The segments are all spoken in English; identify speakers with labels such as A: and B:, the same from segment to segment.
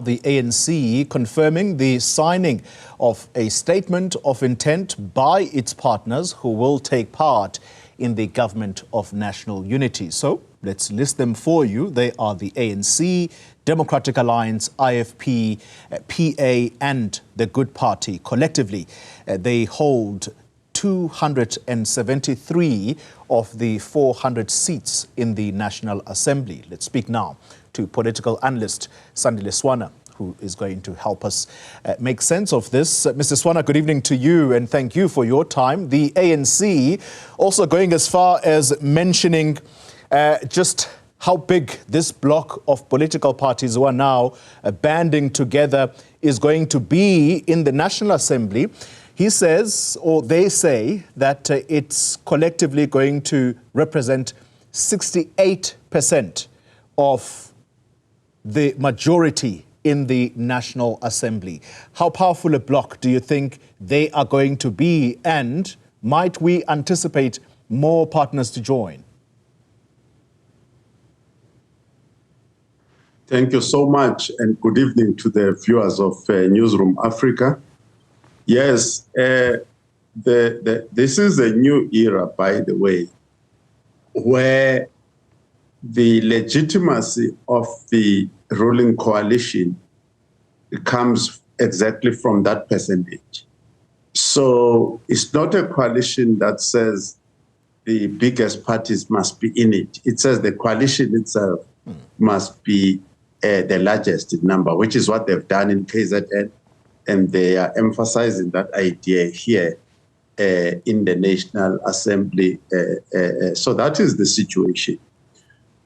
A: The ANC confirming the signing of a statement of intent by its partners who will take part in the government of national unity. So let's list them for you. They are the ANC, Democratic Alliance, IFP, PA and the Good Party. Collectively, they hold 273 of the 400 seats in the National Assembly. Let's speak now to political analyst Sandile Swana, who is going to help us make sense of this. Mr. Swana, good evening to you and thank you for your time. The ANC also going as far as mentioning just how big this bloc of political parties who are now banding together is going to be in the National Assembly. He says, or they say, that it's collectively going to represent 68% of the majority in the National Assembly. How powerful a bloc do you think they are going to be, and might we anticipate more partners to join?
B: Thank you so much, and good evening to the viewers of Newzroom Afrika. Yes, this is a new era, by the way, where the legitimacy of the ruling coalition comes exactly from that percentage. So it's not a coalition that says the biggest parties must be in it. It says the coalition itself must be the largest in number, which is what they've done in KZN, and they are emphasizing that idea here in the National Assembly. So that is the situation.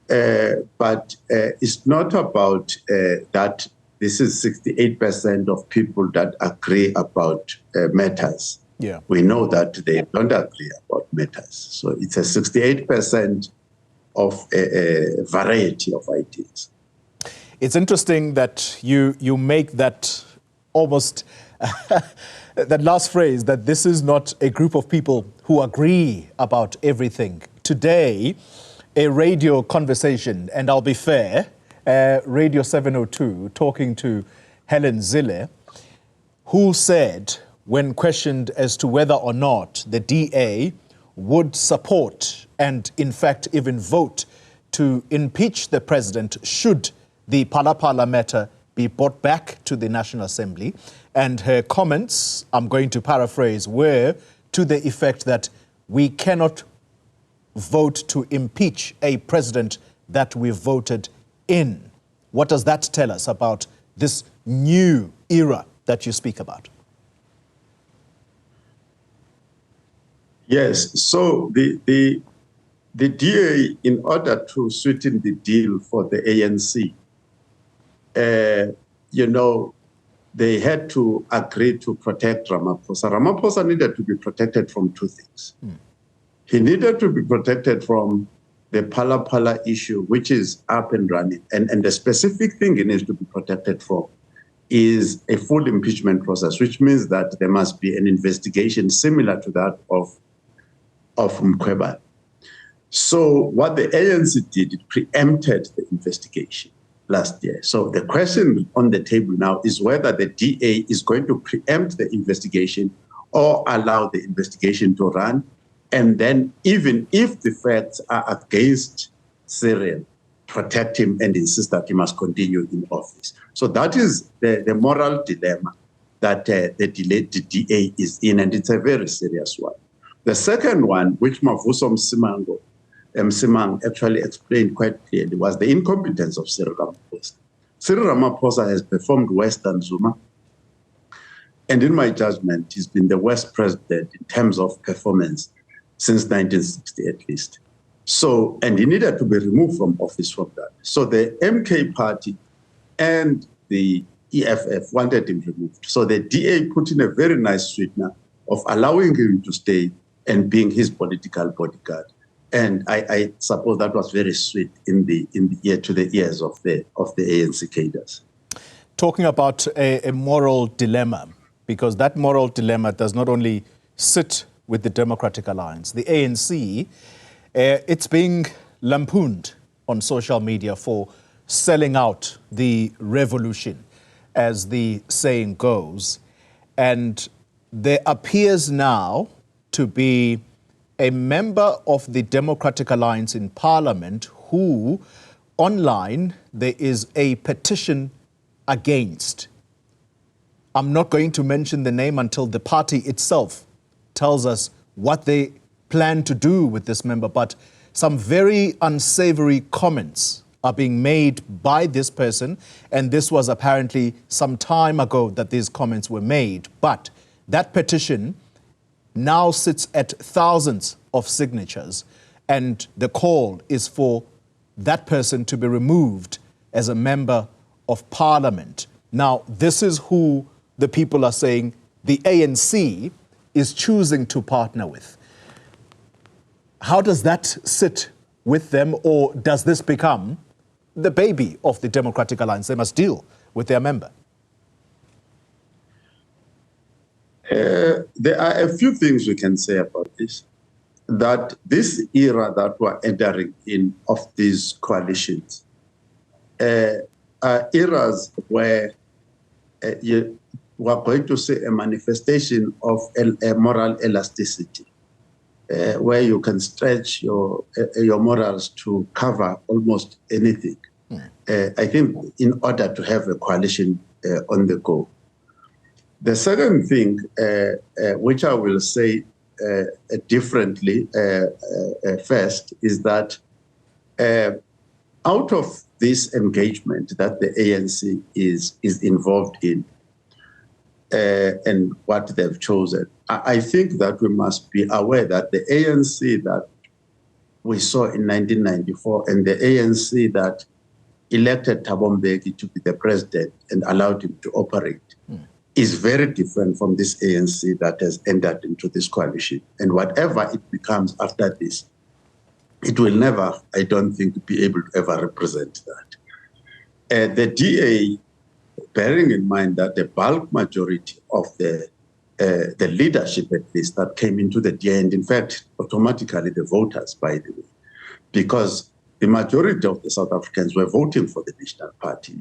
B: But it's not about that this is 68% of people that agree about matters.
A: Yeah.
B: We know that they don't agree about matters. So it's a 68% of a variety of ideas.
A: It's interesting that you make that almost that last phrase, that this is not a group of people who agree about everything. Today, a radio conversation, and I'll be fair, Radio 702, talking to Helen Zille, who said, when questioned as to whether or not the DA would support and, in fact, even vote to impeach the president should the Phala Phala matter be brought back to the National Assembly. And her comments, I'm going to paraphrase, were to the effect that we cannot vote to impeach a president that we voted in. What does that tell us about this new era that you speak about?
B: Yes, so the DA, in order to sweeten the deal for the ANC, you know, they had to agree to protect Ramaphosa. Ramaphosa needed to be protected from two things. He needed to be protected from the Phala Phala issue, which is up and running. And the specific thing he needs to be protected from is a full impeachment process, which means that there must be an investigation similar to that of Mkhwebane. So what the ANC did, it preempted the investigation last year. So the question on the table now is whether the DA is going to preempt the investigation or allow the investigation to run. And then even if the facts are against Cyril, protect him and insist that he must continue in office. So that is the moral dilemma that the DA is in, and it's a very serious one. The second one, which Mavuso Msimang actually explained quite clearly, was the incompetence of Cyril Ramaphosa. Cyril Ramaphosa has performed worse than Zuma. And in my judgment, he's been the worst president in terms of performance since 1960 at least. So, and he needed to be removed from office from that. So the MK party and the EFF wanted him removed. So the DA put in a very nice sweetener of allowing him to stay and being his political bodyguard. And I suppose that was very sweet in the ear to the ears of the ANC cadres.
A: Talking about a moral dilemma, because that moral dilemma does not only sit with the Democratic Alliance. The ANC, it's being lampooned on social media for selling out the revolution. as the saying goes. And there appears now to be a member of the Democratic Alliance in Parliament who, online, there is a petition against. I'm not going to mention the name until the party itself tells us what they plan to do with this member, but some very unsavory comments are being made by this person, and this was apparently some time ago that these comments were made. But that petition now sits at thousands of signatures, and the call is for that person to be removed as a member of parliament. Now, this is who the people are saying the ANC is choosing to partner with. How does that sit with them, or does this become the baby of the Democratic Alliance? They must deal with their member.
B: There are a few things we can say about this. That this era that we're entering in of these coalitions are eras where you are going to see a manifestation of a moral elasticity, where you can stretch your morals to cover almost anything. I think in order to have a coalition on the go. The second thing, which I will say differently first, is that out of this engagement that the ANC is involved in and what they've chosen, I think that we must be aware that the ANC that we saw in 1994 and the ANC that elected Thabo Mbeki to be the president and allowed him to operate is very different from this ANC that has entered into this coalition. And whatever it becomes after this, it will never, I don't think, be able to ever represent that. The DA, bearing in mind that the bulk majority of the leadership, at least, that came into the DA, and in fact, automatically the voters, by the way, because the majority of the South Africans were voting for the National Party.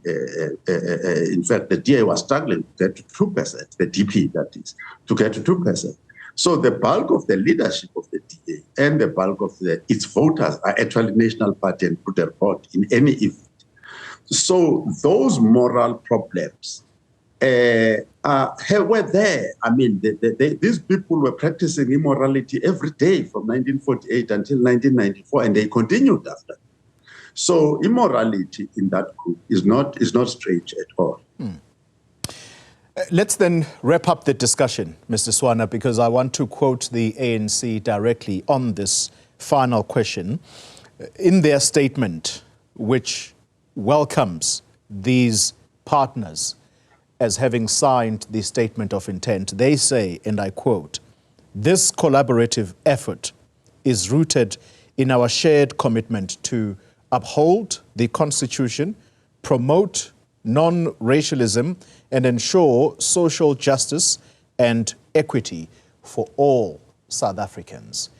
B: In fact, the DA was struggling to get to 2%, the DP that is, to get to 2%. So the bulk of the leadership of the DA and the bulk of its voters are actually National Party and put their vote in any event. So those moral problems were there. I mean, these people were practicing immorality every day from 1948 until 1994, and they continued after. So immorality in that group is not strange at all.
A: Let's then wrap up the discussion, Mr. Swana, because I want to quote the ANC directly on this final question. In their statement, which welcomes these partners as having signed the statement of intent, they say, and I quote, "This collaborative effort is rooted in our shared commitment to uphold the Constitution, promote non-racialism, and ensure social justice and equity for all South Africans."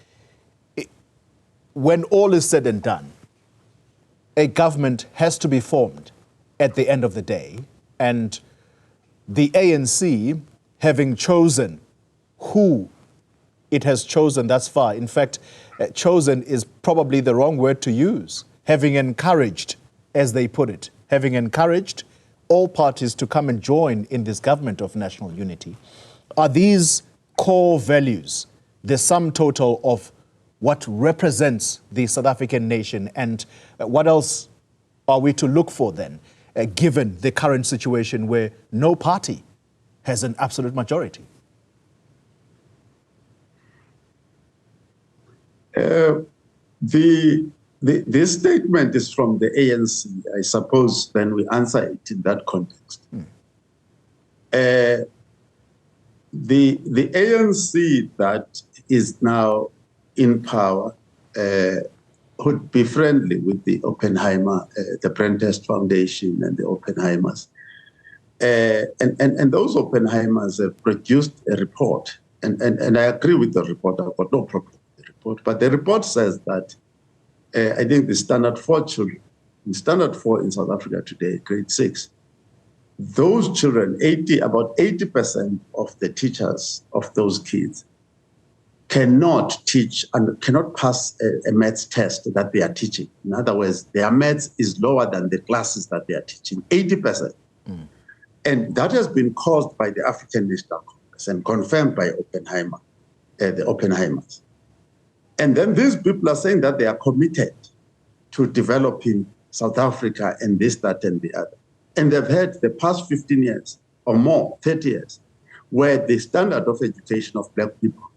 A: When all is said and done, a government has to be formed at the end of the day, and the ANC, having chosen who it has chosen thus far, in fact, chosen is probably the wrong word to use, having encouraged, as they put it, having encouraged all parties to come and join in this government of national unity. Are these core values the sum total of what represents the South African nation, and what else are we to look for then, given the current situation where no party has an absolute majority?
B: This statement is from the ANC. I suppose then we answer it in that context. The ANC that is now in power would be friendly with the Oppenheimer, the Prentest Foundation and the Oppenheimers. And those Oppenheimers have produced a report. And I agree with the report. I've got no problem with the report. But the report says that I think the standard 4 children, the standard 4 in South Africa today, grade 6, those children, about 80% of the teachers of those kids cannot teach and cannot pass a maths test that they are teaching. In other words, their maths is lower than the classes that they are teaching, 80%. And that has been caused by the African National Congress and confirmed by Oppenheimer, the Oppenheimers. And then these people are saying that they are committed to developing South Africa and this, that, and the other. And they've had the past 15 years or more, 30 years, where the standard of education of Black people,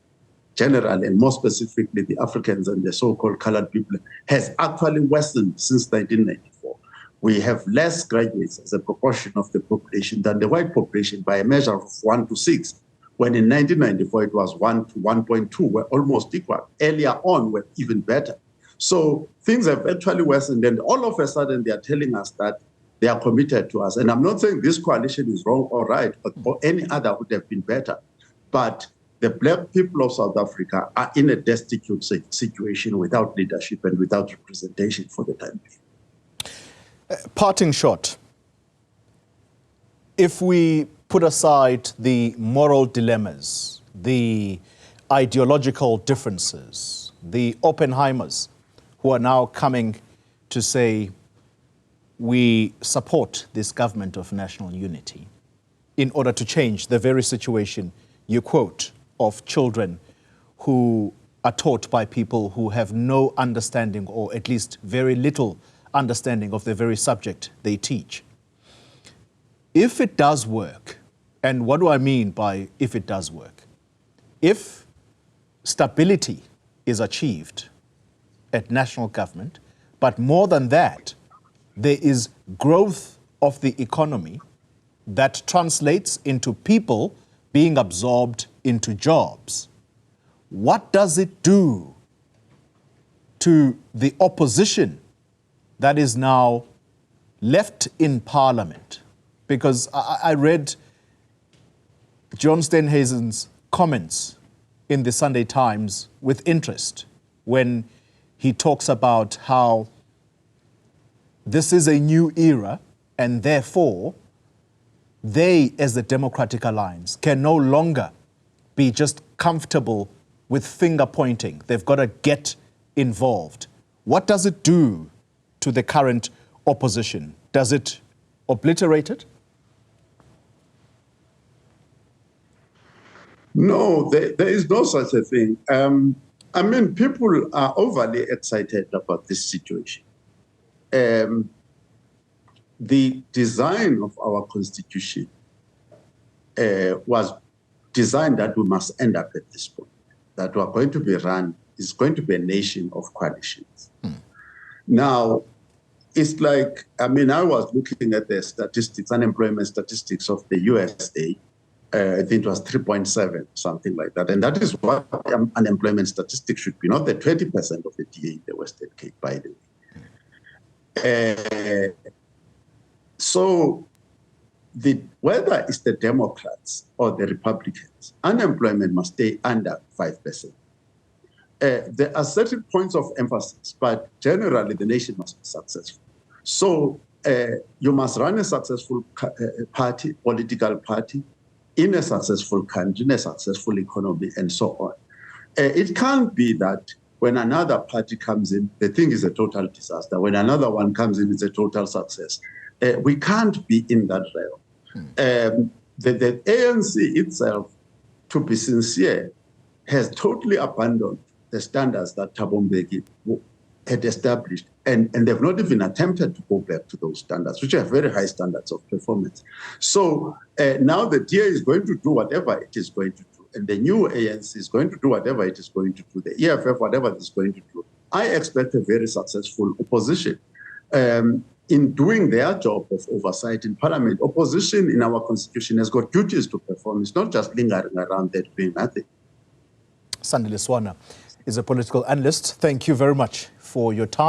B: generally, and more specifically the Africans and the so-called colored people, has actually worsened since 1994. We have less graduates as a proportion of the population than the white population by a measure of 1 to 6, when in 1994 it was 1 to 1.2, we're almost equal. Earlier on, we're even better. So things have actually worsened, and all of a sudden they are telling us that they are committed to us. And I'm not saying this coalition is wrong or right, or any other would have been better, but the Black people of South Africa are in a destitute situation without leadership and without representation for the time being.
A: Parting shot, if we put aside the moral dilemmas, the ideological differences, the Oppenheimers who are now coming to say, we support this government of national unity in order to change the very situation you quote of children who are taught by people who have no understanding, or at least very little understanding of the very subject they teach. If it does work, and what do I mean by if it does work? If stability is achieved at national government, but more than that, there is growth of the economy that translates into people being absorbed into jobs, what does it do to the opposition that is now left in Parliament? Because I read John Steenhuisen's comments in the Sunday Times with interest when he talks about how this is a new era and therefore they, as the Democratic Alliance, can no longer be just comfortable with finger pointing. They've got to get involved. What does it do to the current opposition? Does it obliterate it?
B: No, there is no such a thing. I mean, people are overly excited about this situation. The design of our constitution was designed that we must end up at this point, that we are going to be run, is going to be a nation of coalitions. Now, it's like, I mean, I was looking at the statistics, unemployment statistics of the USA. I think it was 3.7, something like that. And that is what unemployment statistics should be, not the 20% of the DA in the Western Cape, by the way. So whether it's the Democrats or the Republicans, unemployment must stay under 5%. There are certain points of emphasis, but generally the nation must be successful. So you must run a successful party, political party, in a successful country, in a successful economy, and so on. It can't be that when another party comes in, the thing is a total disaster. When another one comes in, it's a total success. We can't be in that realm. The ANC itself, to be sincere, has totally abandoned the standards that Thabo Mbeki had established, and they've not even attempted to go back to those standards, which are very high standards of performance. So now the DA is going to do whatever it is going to do, and the new ANC is going to do whatever it is going to do, the EFF, whatever it is going to do. I expect a very successful opposition in doing their job of oversight in Parliament. Opposition in our constitution has got duties to perform. It's not just lingering around there doing nothing.
A: Sandile Swana is a political analyst. Thank you very much for your time.